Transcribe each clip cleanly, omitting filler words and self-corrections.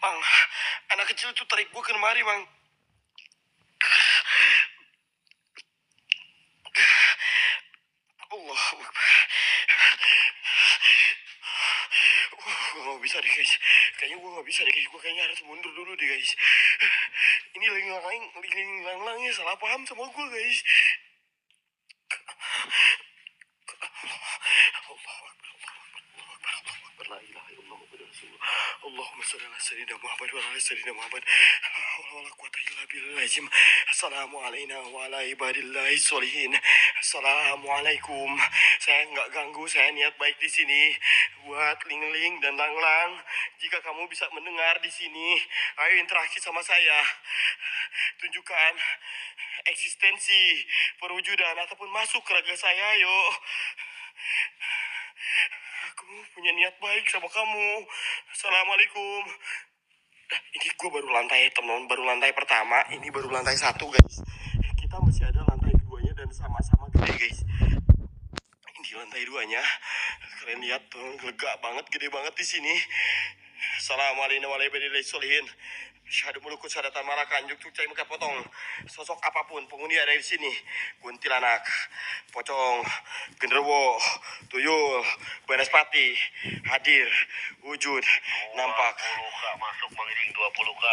Mang, anak kecil itu tarik gue ke lemari, Mang. Allah, gue gak bisa deh, guys. Kayaknya gue gak bisa deh, guys. Gue kayaknya harus mundur dulu deh, guys. Ini lang-langnya salah paham sama gue, guys. La ilaha illallah Muhammadur Rasulullah. Allahumma shalli ala sayyidina Muhammad wa ala sayyidina Muhammad. Wala quwwata illa billahil Assalamu alayna wa ala ibadillahi sholihin. Assalamualaikum. Saya nggak ganggu, saya niat baik di sini buat Ling-Ling dan Lang-Lang. Jika kamu bisa mendengar di sini, ayo interaksi sama saya. Tunjukkan eksistensi, perwujudan ataupun masuk ke raga saya, yuk. Aku punya niat baik sama kamu. Assalamualaikum. Ini gue baru lantai, teman, baru lantai pertama. Ini baru lantai 1, guys. Kita masih ada lantai keduanya dan sama-sama gede, guys. Ini lantai 2-nya. Kalian lihat tuh, lega banget, gede banget di sini. Assalamualaikum warahmatullahi wabarakatuh. Syahadu mulukut sadatan marakan juk cai muka potong. Sosok apapun penghuni ada di sini. Kuntilanak, pocong, genderuwo, tuyul, banaspati hadir, wujud, nampak. 20K masuk mengiring 20K.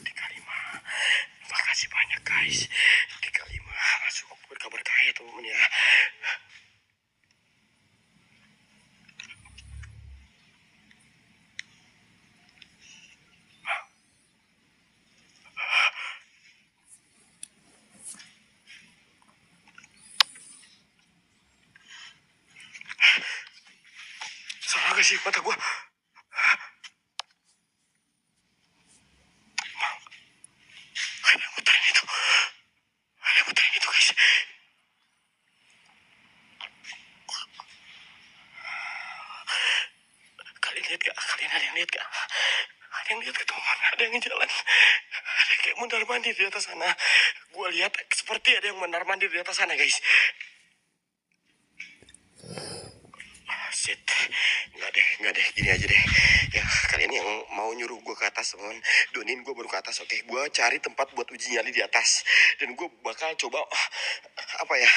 35. Makasih banyak, guys. 35 masuk berkah-berkah ya, teman ya. Salah gak sih mata gue? Ada yang muterin itu. Ada yang muterin itu, guys. Kalian lihat gak? Kalian ada yang lihat gak? Ada yang lihat ketemuan, ada yang jalan. Ada kayak mondar-mandir di atas sana. Gue lihat seperti ada yang mondar-mandir di atas sana, guys. Shit, nggak deh, gini aja deh. Ya, kalian yang mau nyuruh gue ke atas, teman, donin gue baru ke atas, oke? Gue cari tempat buat uji nyali di atas. Dan gue bakal coba, apa ya?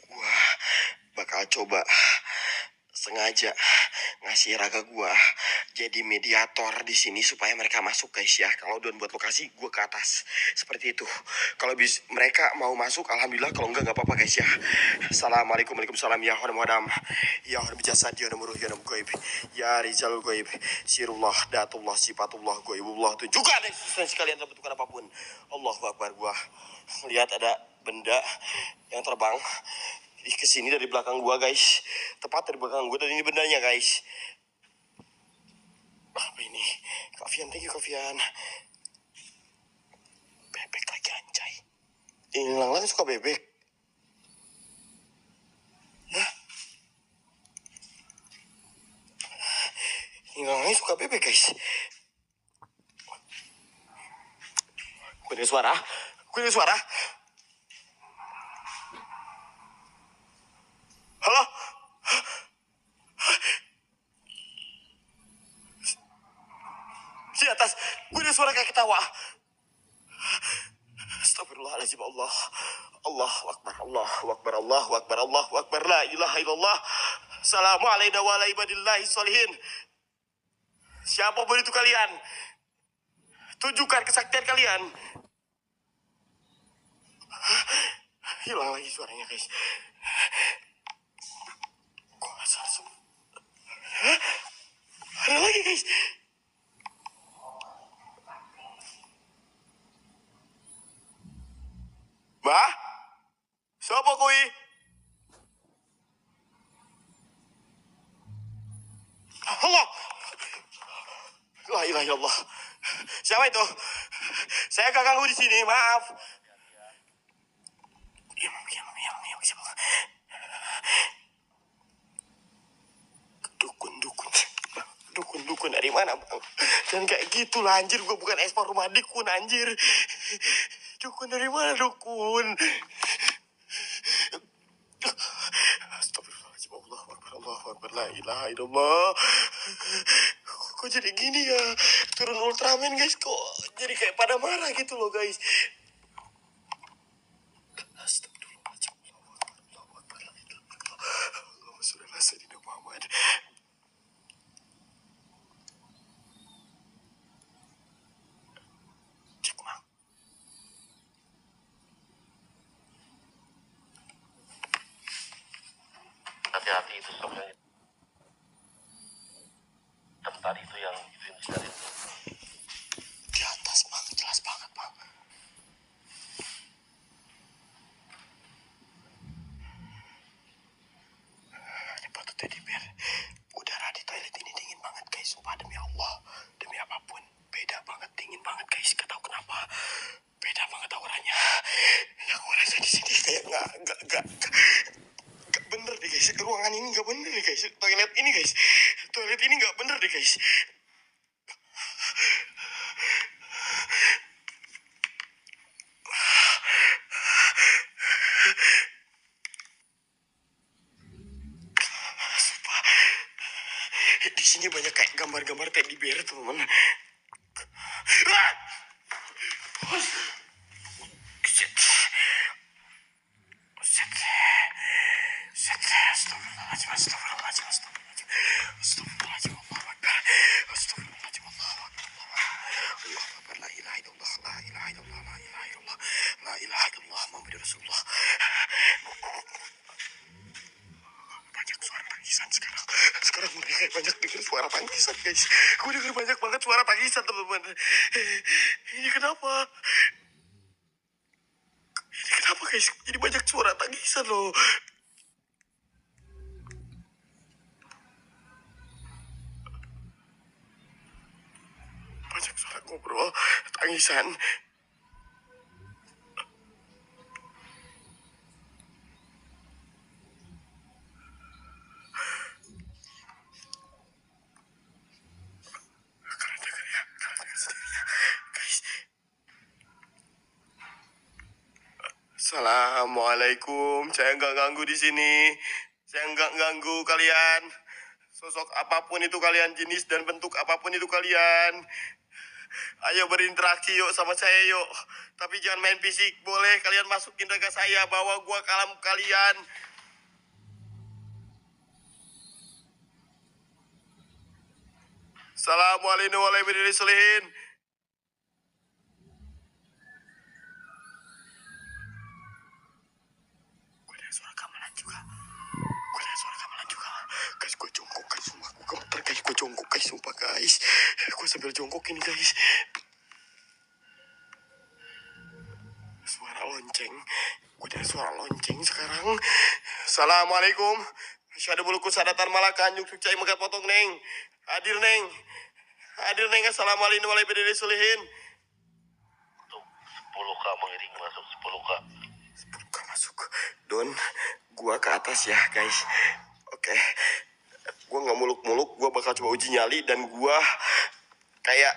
Gue bakal coba sengaja ngasih raga gue jadi mediator di sini supaya mereka masuk, guys ya. Kalau don buat lokasi, gue ke atas seperti itu. Kalau mereka mau masuk, alhamdulillah. Kalau enggak apa-apa, guys ya. Assalamualaikum, waalaikumsalam. Ya Hodam Hodam, ya Hodam jasad, ya Hodam ruh, ya Hodam goib, ya Rizal goib, sirullah, datullah, sifatullah, goibullah. Tunjukkan eksistensi kalian dalam bentukan apapun. Allahu Akbar. Gue lihat ada benda yang terbang ke sini dari belakang gua, guys. Tepat dari belakang gua, dan ini bendanya, guys. Apa ini? Kak Fian, thank you, Kak Fian. Bebek lagi, anjay. Ini Lang-Lang suka bebek. Hah? Ini Lang-Lang suka bebek, guys. Gue dengar suara. Halo? Di atas, gue dengar suara kayak ketawa. Astagfirullahaladzim. Allahu Akbar, Allahu Akbar, Allahu Akbar, Allahu Akbar, la ilaha illallah. Assalamualaikum warahmatullahi wabarakatuh. Siapapun itu kalian, tunjukkan kesaktian kalian. Hilang lagi suaranya, guys. Kok asal semua? Ada lagi, guys. Bah? Siapa kui? Allah. La ilaha illallah. Siapa itu? Saya gak ganggu di sini, maaf. Diam. Siapa? Dukun dari mana, Bang? Dan kayak gitu lah, anjir. Gue bukan ekspor rumah dukun, anjir. Dukun dari mana, dukun? Astagfirullahaladzim. Allahu Akbar, La ilaha illallah. Kok jadi gini ya? Turun Ultraman guys, kok jadi kayak pada marah gitu loh guys. Astagfirullahaladzim. Allahu Akbar. La ilaha illallah. Allahumma sholli ala sayyidina Muhammad. Cek Mang. Hati-hati itu stok yang hitam tadi itu yang sekali. Di atas Mang, jelas banget Mang. Ini foto teddy bear. Udara di toilet ini dingin banget guys, sumpah demi Allah, demi apapun. Beda banget, dingin banget guys, gak tahu kenapa. Beda banget auranya. Yang aku rasa di sini kayak nggak bener deh guys. Ruangan ini nggak bener deh guys. Toilet ini guys, toilet ini nggak bener deh guys. Sumpah. Di sini banyak kayak gambar-gambar teddy bear teman-teman. Ah! Shit. Shit. Shit. Astagfirullahaladzim. Astagfirullahaladzim. Astagfirullahaladzim. Astagfirullahaladzim. Allahu Akbar. Astagfirullahaladzim. Allahu Akbar. Allahu Akbar. La ilaha illallah. La ilaha illallah. La ilaha illallah. La ilaha illallah. Muhammadur Rasulullah. Banyak suara tangisan sekarang. Sekarang mereka banyak dengar suara tangisan guys. Gue denger banyak banget suara tangisan teman-teman. Ini kenapa? Ini kenapa guys? Jadi banyak suara tangisan loh. Banyak suara ngobrol, tangisan. Kalian dengar ya, kalian dengar sendiri ya, guys. Assalamualaikum, saya nggak ganggu di sini. Saya nggak ganggu kalian. Sosok apapun itu kalian, jenis dan bentuk apapun itu kalian. Ayo berinteraksi yuk sama saya yuk. Tapi jangan main fisik, boleh kalian masukin raga saya, bawa gua ke alam kalian. Assalamualaikum warahmatullahi wabarakatuh. Gue dengar suara gamelan juga. Gue dengar suara gamelan juga. Guys, gue jongkok guys, sumpah gue gemeter guys. Gue jongkok guys, sumpah guys. Gue sambil jongkok ini guys. Suara lonceng. Gue dengar suara lonceng sekarang. Assalamualaikum. Asyhadu buluku sadatan malaka anjuk cai megat potong neng. Hadir neng. Hadir neng. Assalamualaikum warahmatullahi wabarakatuh. Untuk 10K mengiring masuk 10K. Buka masuk. Don, gua ke atas ya guys. Oke. Gua nggak muluk-muluk. Gua bakal coba uji nyali dan gua kayak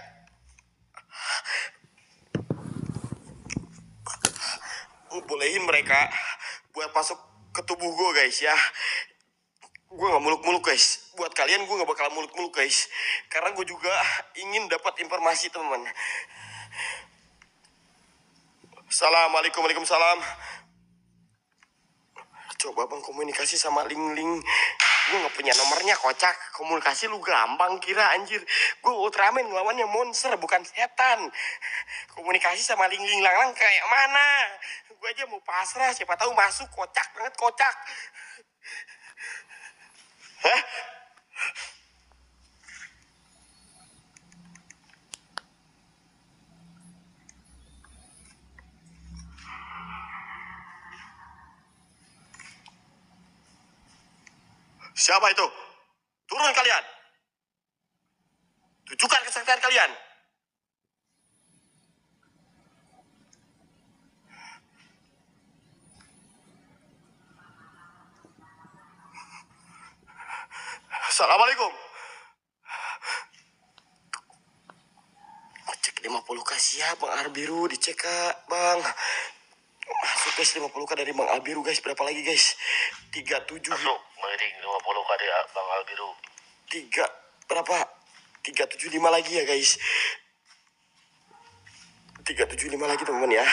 bolehin mereka buat masuk ke tubuh gua guys ya. Gue gak muluk-muluk guys. Buat kalian gue gak bakal muluk-muluk guys. Karena gue juga ingin dapat informasi teman-teman. Assalamualaikum, waalaikumsalam. Coba bang komunikasi sama Ling Ling. Gue gak punya nomornya kocak. Komunikasi lu gampang kira anjir. Gue Ultraman ngelawannya monster bukan setan. Komunikasi sama Ling Ling Lang Lang kayak mana? Gue aja mau pasrah, siapa tahu masuk. Kocak banget, kocak. Hah? Siapa itu? Turun kalian. Tunjukkan kesaktian kalian. Assalamualaikum. Cek 50K siap Bang Arbiru, dicek Kak, Bang. Masuk guys 50K dari Bang Albiru guys. Berapa lagi guys? 37. Masuk mengiring 50k di Bang Albiru. Berapa? 375 lagi ya guys. 375 lagi teman-teman ya.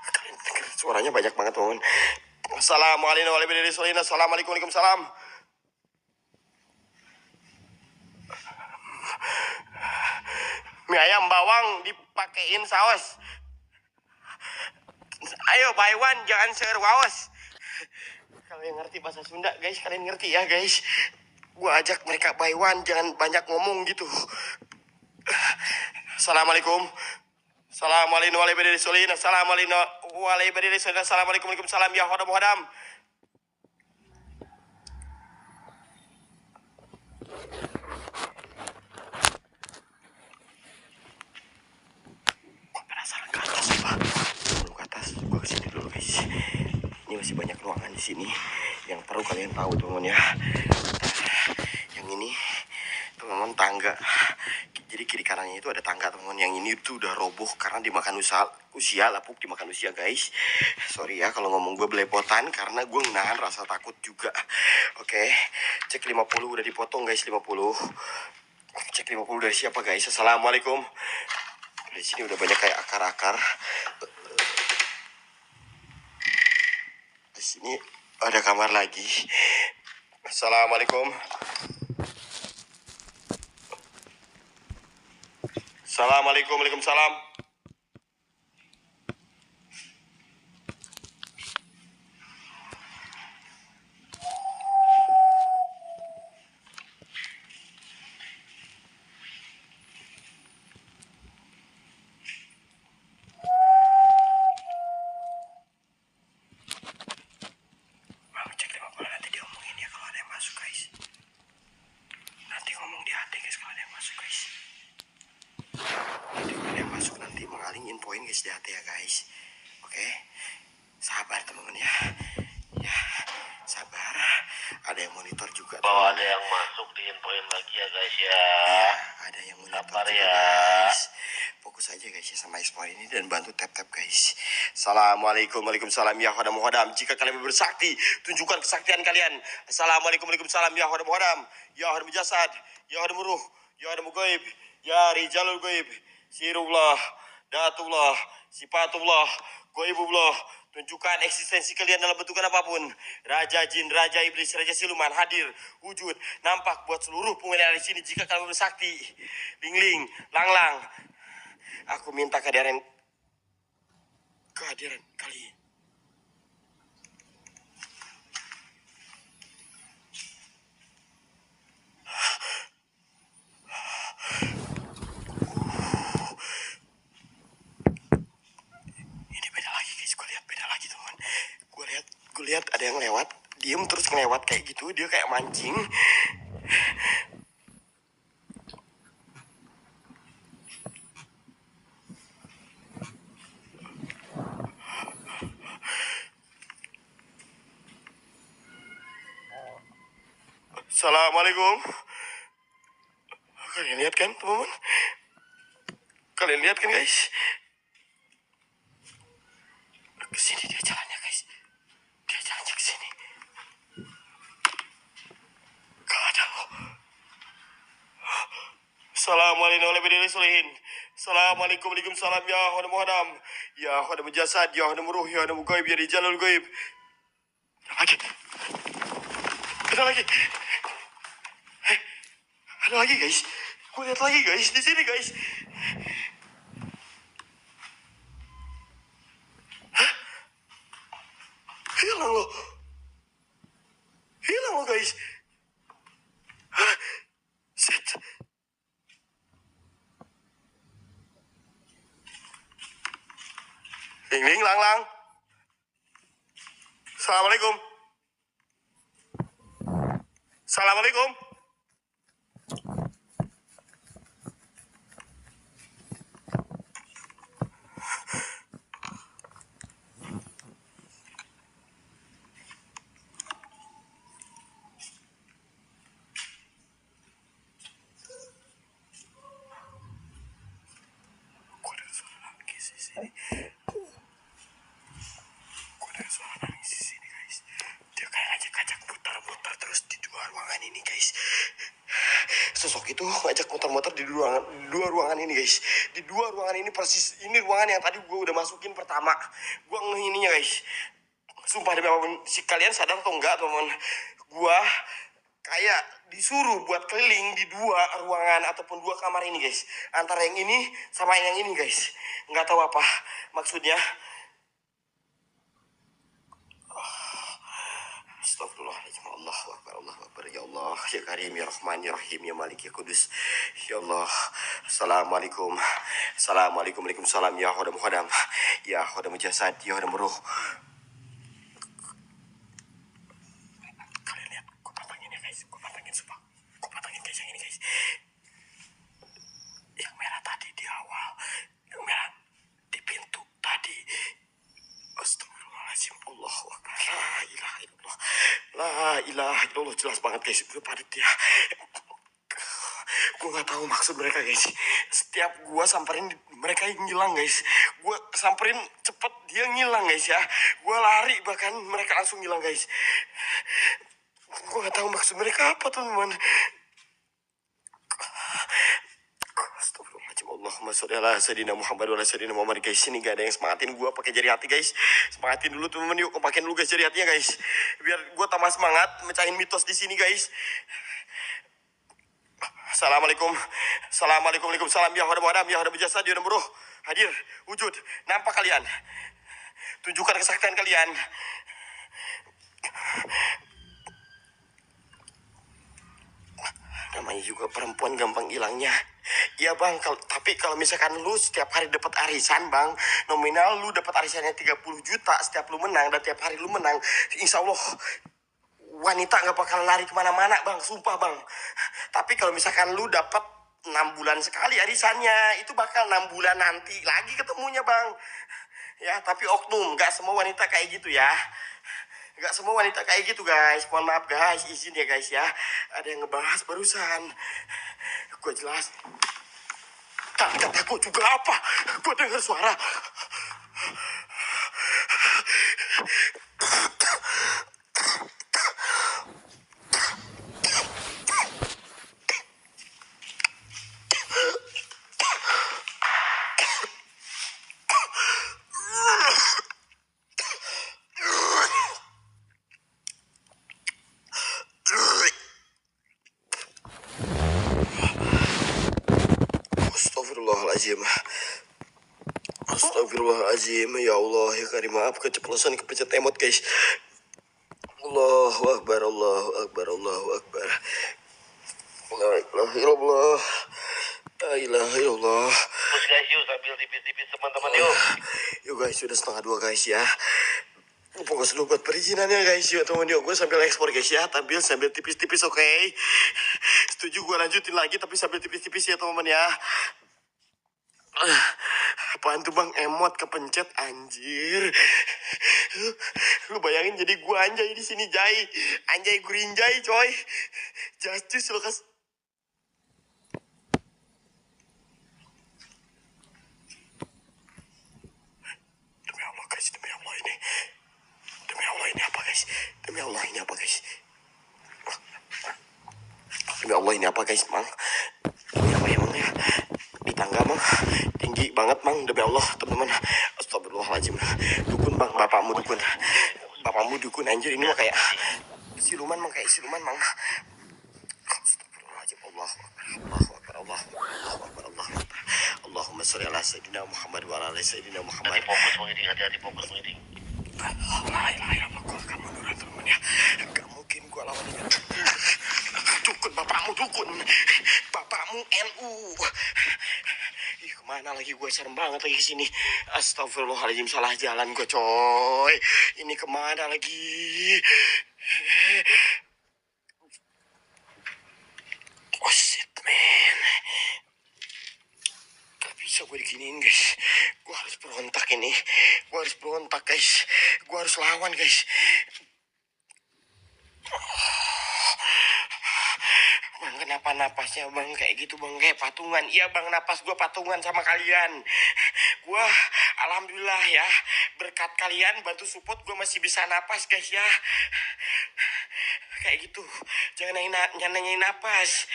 Kalian denger suaranya banyak banget teman-teman. Assalamualaikum warahmatullahi wabarakatuh. Assalamualaikum, waalaikumsalam. Mie ayam bawang dipakein saus. Ayo buy one, jangan share waos. Kalau yang ngerti bahasa Sunda guys, kalian ngerti ya guys. Gua ajak mereka buy one, jangan banyak ngomong gitu. Assalamualaikum. Assalamualaikum warahmatullahi wabarakatuh. Assalamualaikum warahmatullahi wabarakatuh. Assalamualaikum waalaikumsalam ya hodam hodam. Gua penasaran ke atas apa? Belum ke atas, gua kesini dulu guys. Ini masih banyak ruangan di sini yang perlu kalian tahu teman-teman ya. Yang ini teman-teman tangga. Jadi kiri kanannya itu ada tangga teman-teman. Yang ini tuh udah roboh karena dimakan usia lapuk dimakan usia guys. Sorry ya kalau ngomong gue belepotan karena gue menahan rasa takut juga. Oke, cek 50 udah dipotong guys 50. Cek 50 dari siapa guys? Assalamualaikum. Di sini udah banyak kayak akar-akar. Di sini ada kamar lagi. Assalamualaikum. Assalamualaikum, waalaikumsalam. Mau cek 50 nanti diomongin ya kalau ada yang masuk guys. Nanti ngomong di hati guys kalau ada yang masuk guys. Nanti kalau ada yang masuk nanti mengalingin poin guys di hati ya guys. Oke, sabar teman-teman ya. Ya, sabar. Ada yang monitor juga. Bahwa ada yang masuk di infoin lagi ya guys ya. Iya, ada yang monitor Sabar juga ya. guys. Fokus aja guys ya sama explore ini dan bantu tap-tap guys. Assalamualaikum, waalaikumsalam ya hodam hodam. Jika kalian bersakti, tunjukkan kesaktian kalian. Assalamualaikum, waalaikumsalam ya hodam hodam. Ya hodam jasad, ya hodam ruh, ya hodam gaib, ya rijalul gaib. Sirullah, datullah, sifatullah, gaibullah. Tunjukkan eksistensi kalian dalam bentukan apapun. Raja jin, raja iblis, raja siluman hadir, wujud, nampak buat seluruh pengguna di sini jika kalian bersakti. Ling-ling, lang-lang. Aku minta kehadiran kalian. Ini beda lagi guys, gue lihat beda lagi teman. Gue lihat ada yang lewat, diem terus ngelewat kayak gitu, dia kayak mancing. Assalamualaikum. Kalian lihat kan teman-teman? Kalian lihat kan guys? Kesini dia jalannya guys. Dia jalannya kesini. Gak ada loh. Assalamualaikum warahmatullahi wabarakatuh. Assalamualaikum waalaikumsalam ya hodam hodam. Ya hodam jasad, ya hodam ruh, ya hodam gaib, ya rijalul gaib. Ada lagi. Ada lagi guys. Gue lihat lagi guys di sini guys. Hilang loh. Hilang loh guys. Set. Ling-ling, lang-lang. Assalamualaikum. Assalamualaikum. Gue sosok itu ngajak muter-muter di dua ruangan ini guys. Di dua ruangan ini persis, ini ruangan yang tadi gue udah masukin pertama. Gue ngehininya guys. Sumpah demi apapun, si kalian sadar atau enggak teman, gue kayak disuruh buat keliling di dua ruangan ataupun dua kamar ini guys. Antara yang ini sama yang ini guys. Nggak tahu apa maksudnya. Astagfirullahaladzim. Allahu Akbar, Allahu Akbar. Ya Allah, ya Karim, ya Rahman, ya Rahim, ya Malik, ya Kudus. Ya Allah. Assalamualaikum. Assalamualaikum, waalaikumsalam. Ya Hodam Hodam, ya Hodam Jasad, ya Hodam Ruh. Kalian lihat, gue pantangin ya guys. Gue pantangin sumpah. Gue pantangin guys yang ini guys. Yang merah tadi di awal. Yang merah di pintu tadi. Astagfirullahaladzim. Allahu Akbar. La ilaha illallah. La ilaha illallah. Jelas banget guys. Gue padat ya. Gue gak tahu maksud mereka guys. Setiap gue samperin mereka ngilang guys. Gue samperin cepet dia ngilang guys ya. Gue lari bahkan mereka langsung ngilang guys. Gue gak tahu maksud mereka apa teman-teman. Astagfirullahaladzim. Allahumma sholli ala sayyidina Muhammad wa ala sayyidina Muhammad guys. Ini gak ada yang semangatin gue pakai jari hati guys. Semangatin dulu teman-teman, yuk pakein dulu guys jari hatinya guys. Biar gue tambah semangat mecahin mitos di sini guys. Assalamualaikum. Assalamualaikum, waalaikumsalam. Ya Hodam Hodam, ya Hodam Jasad, ya Hodam Ruh. Hadir, wujud. Nampak kalian? Tunjukkan kesaktian kalian. Namanya juga perempuan gampang hilangnya. Iya bang, tapi kalau misalkan lu setiap hari dapat arisan bang, nominal lu dapat arisannya 30 juta setiap lu menang, dan tiap hari lu menang, insya Allah wanita nggak bakal lari kemana-mana bang, sumpah bang. Tapi kalau misalkan lu dapat 6 bulan sekali arisannya, itu bakal 6 bulan nanti lagi ketemunya bang. Ya, tapi oknum, nggak semua wanita kayak gitu ya. Nggak semua wanita kayak gitu guys. Mohon maaf guys, izin ya guys ya. Ada yang ngebahas barusan. Gue jelas. Kata gue juga apa? Gue dengar suara. Astagfirullahaladzim. Astagfirullahaladzim. Ya Allah, ya Karim, maaf keceplosan kepencet emot guys. Allahu Akbar, Allahu Akbar, Allahu Akbar. La ilaha illallah. La ilaha illallah. Terus guys, yuk sambil tipis-tipis teman-teman yuk. Yuk guys, sudah 1:30 guys ya. Fokus dulu buat perizinannya guys. Yuk teman, yuk gue sambil ekspor guys ya. Sambil tipis-tipis, oke? Setuju gue lanjutin lagi tapi sambil tipis-tipis ya teman-teman ya. Apaan tuh bang, emot kepencet anjir. Lu bayangin jadi gua anjay di sini jai. Anjay gurinjay coy. Justice lo kas. Demi Allah guys, demi Allah ini. Demi Allah ini apa guys? Demi Allah ini apa guys? Demi Allah ini apa guys, Mang? Ini apa ya Mang ya? Di tangga Mang. Tinggi banget Mang, demi Allah teman-teman. Astagfirullahaladzim. Dukun Bang, bapakmu dukun. Bapakmu dukun anjir, ini mah kayak siluman Mang, kayak siluman Mang. Astagfirullahaladzim. Allahu Akbar, Allahu Akbar, Allahu Akbar, Allahu Akbar. Allahumma sholli ala sayyidina Muhammad wa ala sayyidina Muhammad. Hati fokus mengiring, hati-hati fokus mengiring. La ilaha illallah, gua akan mundur teman ya. Gak mungkin gua lawan ini. Dukun, bapakmu dukun. Bapakmu NU. Ih, kemana lagi gue, serem banget lagi kesini. Astagfirullahaladzim, salah jalan gue coy. Ini kemana lagi? Oh shit man. Gak bisa gue diginiin guys. Gue harus berontak ini. Gue harus berontak guys. Gue harus lawan guys. Bang, kenapa napasnya bang kayak gitu bang, kayak patungan? Iya bang, napas gue patungan sama kalian. Gue alhamdulillah ya, berkat kalian bantu support gue masih bisa napas guys ya. Kayak gitu, jangan nanyain napas.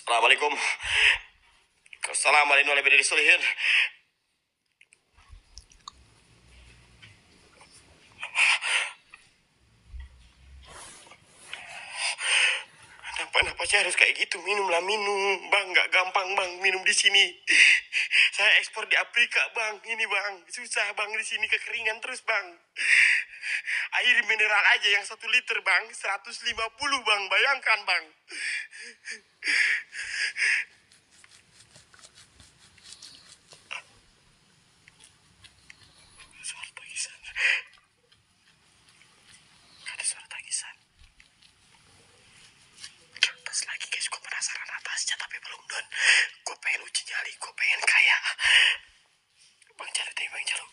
Assalamualaikum. Assalamualaikum warahmatullahi wabarakatuh. Kenapa sih harus kayak gitu? Minumlah, minum. Bang, nggak gampang, Bang, minum di sini. Saya ekspor di Afrika, Bang. Ini, Bang. Susah, Bang, di sini kekeringan terus, Bang. Air mineral aja yang 1 liter, Bang. 150, Bang. Bayangkan, Bang. Suara tangisan. Ada suara tangisan. Ke atas lagi, guys. Gue penasaran atasnya, tapi belum done. Gue pengen uji nyali. Gue pengen kaya. Bang Jalu deh, Bang Jalu.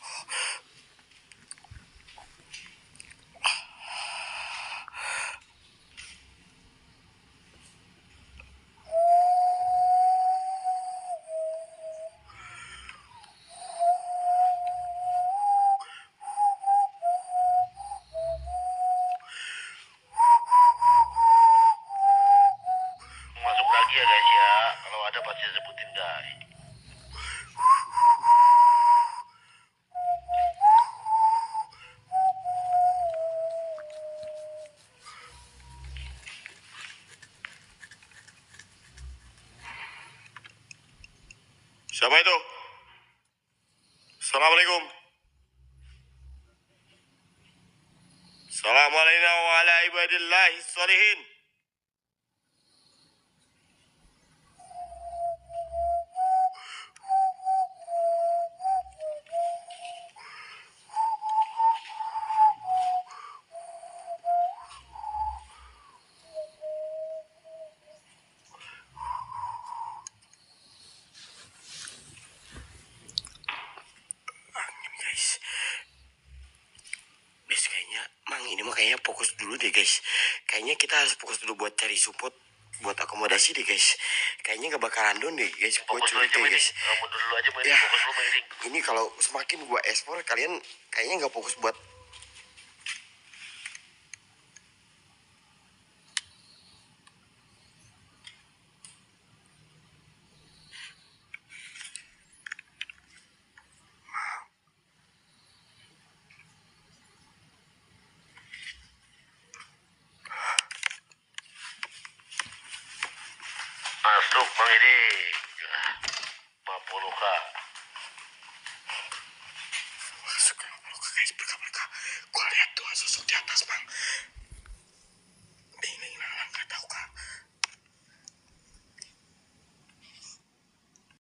Masuk lagi ya guys ya. Kalau ada pasti sebutin guys. Siapa itu? Assalamualaikum. Assalamualaikum warahmatullahi wabarakatuh. Guys, guys, kayaknya Mang ini mah kayaknya fokus dulu deh, guys. Kayaknya kita harus fokus dulu buat cari support, buat akomodasi deh, guys. Kayaknya gak bakalan down deh, guys. Gue Fokus dulu aja curiga, Mairing. guys. Mundur dulu aja Mairing. Ya, Fokus dulu Mairing. ini kalau semakin gua ekspor, kalian kayaknya gak fokus buat. Masuk Mairing. 50k.